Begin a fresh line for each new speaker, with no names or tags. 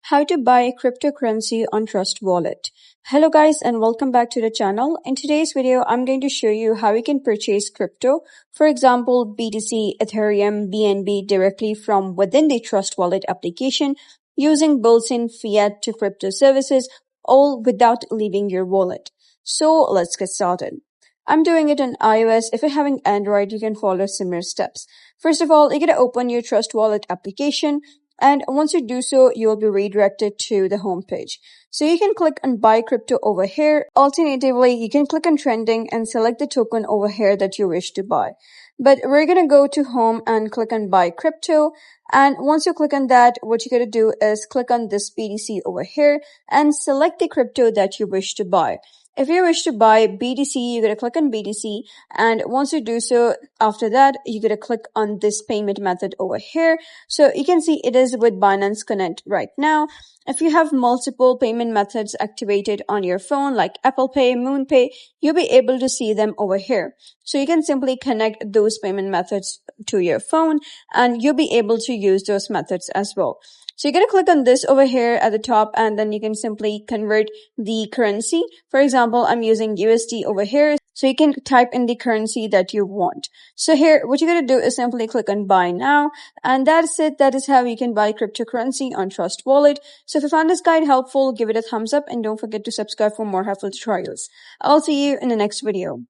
How to buy cryptocurrency on Trust Wallet. Hello guys and welcome back to the channel. In today's video, I'm going to show you how you can purchase crypto, for example, BTC, Ethereum, BNB directly from within the Trust Wallet application using built-in fiat to crypto services, all without leaving your wallet. So let's get started. I'm doing it on iOS. If you're having Android, you can follow similar steps. First of all, you're going to open your Trust Wallet application. And once you do so, you will be redirected to the home page. So you can click on buy crypto over here. Alternatively, you can click on trending and select the token over here that you wish to buy. But we're going to go to home and click on buy crypto. And once you click on that, what you're going to do is click on this BTC over here and select the crypto that you wish to buy. If you wish to buy BTC, you're going to click on BTC, and once you do so, after that, you're going to click on this payment method over here. So you can see it is with Binance Connect right now. If you have multiple payment methods activated on your phone like Apple Pay, MoonPay, you'll be able to see them over here. So you can simply connect those payment methods to your phone and you'll be able to use those methods as well. So you're going to click on this over here at the top and then you can simply convert the currency. For example, I'm using USD over here. So you can type in the currency that you want. So here, what you're going to do is simply click on buy now. And that's it. That is how you can buy cryptocurrency on Trust Wallet. So if you found this guide helpful, give it a thumbs up and don't forget to subscribe for more helpful tutorials. I'll see you in the next video.